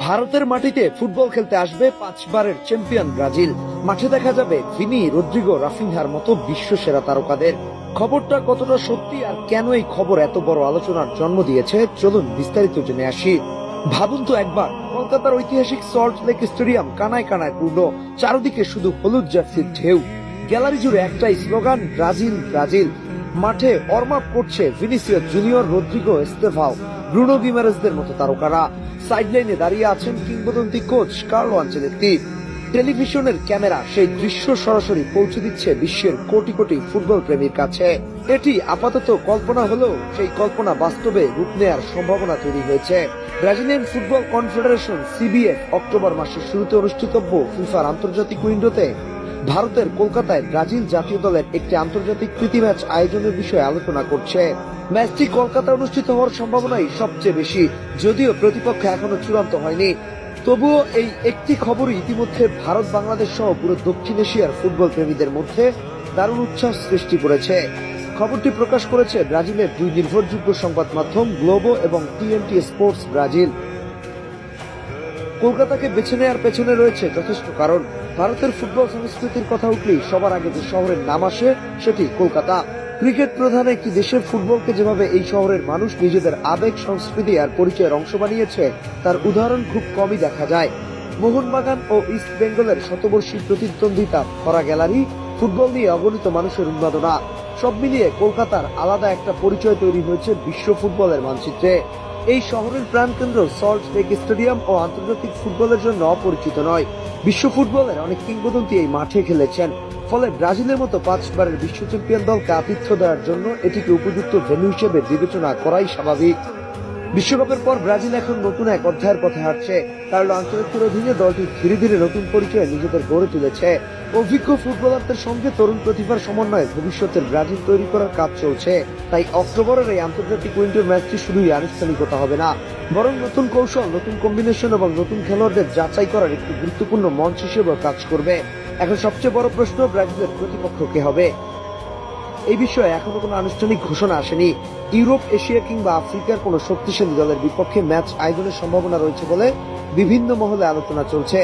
ভারতের মাটিতে ফুটবল খেলতে আসবে 5বারের চ্যাম্পিয়ন ব্রাজিল। মাঠে দেখা যাবে ভিনি, রদ্রিগো, রাফিনহার মতো বিশ্ব সেরা তারকাদের। খবরটা কতটা সত্যি আর কেন এই খবর এত বড় আলোচনার জন্ম দিয়েছে, চলুন বিস্তারিত জেনে আসি। ভাবুন তো একবার, কলকাতার ঐতিহাসিক সল্ট লেক স্টেডিয়াম কানায় কানায় পূর্ণ, চারদিকে শুধু হলুদ জার্সির ঢেউ, গ্যালারি জুড়ে একটাই স্লোগান, ব্রাজিল ব্রাজিল। মাঠে ওয়ার্ম করছে Vinicius Junior, Rodrigo, Estevao, Bruno গিমারেজদের মতো তারকারা। সাইডলাইনে দাঁড়িয়ে আছেন কিংবদন্তি কোচ কার্লো আনচেলত্তি। টেলিভিশনের ক্যামেরা সেই দৃশ্য সরাসরি পৌঁছে দিচ্ছে বিশ্বের কোটি কোটি ফুটবল প্রেমীর কাছে। এটি আপাতত কল্পনা হলেও সেই কল্পনা বাস্তবে রূপ নেয়ার সম্ভাবনা তৈরি হয়েছে। Brazilian football confederation CBF October মাসের শুরুতে অনুষ্ঠিতব্য ফিফার আন্তর্জাতিক উইন্ডোতে ভারতের কলকাতায় ব্রাজিল জাতীয় দলের একটি আন্তর্জাতিক প্রীতি ম্যাচ আয়োজনের বিষয়ে আলোচনা করছে। ম্যাচটি কলকাতায় অনুষ্ঠিত হওয়ার সম্ভাবনাই সবচেয়ে বেশি, যদিও প্রতিপক্ষ এখনো চূড়ান্ত হয়নি। তবুও এই একটি খবরই ইতিমধ্যে ভারত, বাংলাদেশ সহ পুরো দক্ষিণ এশিয়ার ফুটবল প্রেমীদের মধ্যে দারুণ উচ্ছ্বাস সৃষ্টি করেছে। খবরটি প্রকাশ করেছে ব্রাজিলের দুই নির্ভরযোগ্য সংবাদ মাধ্যম গ্লোবো এবং টিএনটি স্পোর্টস ব্রাজিল। কলকাতাকে বেছে নেওয়ার পেছনে রয়েছে যথেষ্ট কারণ। ভারতের ফুটবল সংস্কৃতির কথা উঠলেই সবার আগে যে শহরের নাম আসে সেটি কলকাতা। ক্রিকেট প্রধান একটি দেশের ফুটবলকে যেভাবে এই শহরের মানুষ নিজেদের আবেগ, সংস্কৃতি আর পরিচয়ের অংশ বানিয়েছে, তার উদাহরণ খুব কমই দেখা যায়। মোহনবাগান ও ইস্ট বেঙ্গলের শতবর্ষী প্রতিদ্বন্দ্বিতা, ভরা গ্যালারি, ফুটবল নিয়ে অগণিত মানুষের উন্মাদনা, সব মিলিয়ে কলকাতার আলাদা একটা পরিচয় তৈরি হয়েছে বিশ্ব ফুটবলের মানচিত্রে। এই শহরের প্রাণকেন্দ্র সল্ট লেক স্টেডিয়াম ও আন্তর্জাতিক ফুটবলের জন্য অপরিচিত নয়। বিশ্ব ফুটবলের অনেক কিংবদন্তি এই মাঠে খেলেছেন। ফলে ব্রাজিলের মতো 5বারের বিশ্ব চ্যাম্পিয়ন দলকে আতিথ্য দেওয়ার জন্য এটিকে উপযুক্ত ভেন্যু হিসেবে বিবেচনা করাই স্বাভাবিক। বিশ্বকাপের পর ব্রাজিল এখন নতুন এক অধ্যায়ের পথে হাঁটছে। কার্লো আনচেলত্তির অধীনে দলটি ধীরে ধীরে নতুন পরিচয়ে নিজেদের গড়ে তুলেছে। অভিজ্ঞ ফুটবলারদের সঙ্গে তরুণ প্রতিভার সমন্বয়ে ভবিষ্যতের ব্রাজিল তৈরি করার কাজ চলছে। তাই অক্টোবরের এই আন্তর্জাতিক উইন্ডোর ম্যাচটি শুধুই আনুষ্ঠানিকতা হবে না, বরং নতুন কৌশল, নতুন কম্বিনেশন এবং নতুন খেলোয়াড়দের যাচাই করার একটি গুরুত্বপূর্ণ মঞ্চ হিসেবে কাজ করবে। এখন সবচেয়ে বড় প্রশ্ন, ব্রাজিলের প্রতিপক্ষ কে হবে? এই বিষয়ে এখনো কোনো আনুষ্ঠানিক ঘোষণা আসেনি। ইউরোপ, এশিয়া কিংবা আফ্রিকার কোনো শক্তিশালী দলের বিপক্ষে ম্যাচ আয়োজনের সম্ভাবনা রয়েছে বলে বিভিন্ন মহলে আলোচনা চলছে।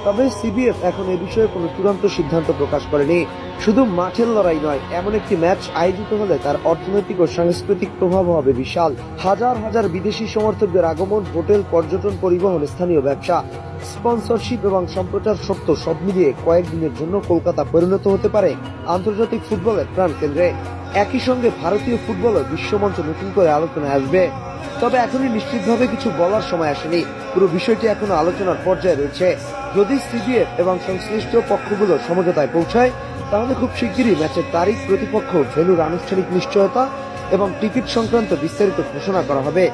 তবে সিবিএফ এখন এই বিষয়ে কোনো চূড়ান্ত সিদ্ধান্ত প্রকাশ করেনি। শুধু মাঠের লড়াই নয়, এমন একটি ম্যাচ আয়োজিত হলে তার অর্থনৈতিক ও সাংস্কৃতিক প্রভাব হবে বিশাল। হাজার হাজার বিদেশি সমর্থকদের আগমন, হোটেল, পর্যটন, পরিবহন, স্থানীয় ব্যবসা, স্পন্সরশিপ এবং সম্প্রচার সত্ত্ব সব মিলিয়ে কয়েকদিনের জন্য কলকাতা পরিণত হতে পারে আন্তর্জাতিক ফুটবলের প্রাণকেন্দ্রে। একই সঙ্গে ভারতীয় ফুটবলও বিশ্বমঞ্চে নতুন করে আলোচনায় আসবে। তবে এখনই নিশ্চিতভাবে কিছু বলার সময় আসেনি। পুরো বিষয়টি এখনো আলোচনার পর্যায়ে রয়েছে। যদি সিবিএফ এবং সংশ্লিষ্ট পক্ষগুলো সমঝোতায় পৌঁছায়, তাহলে খুব শিগগিরই ম্যাচের তারিখ, প্রতিপক্ষ, ভেন্যুর আনুষ্ঠানিক নিশ্চয়তা এবং টিকিট সংক্রান্ত বিস্তারিত ঘোষণা করা হবে।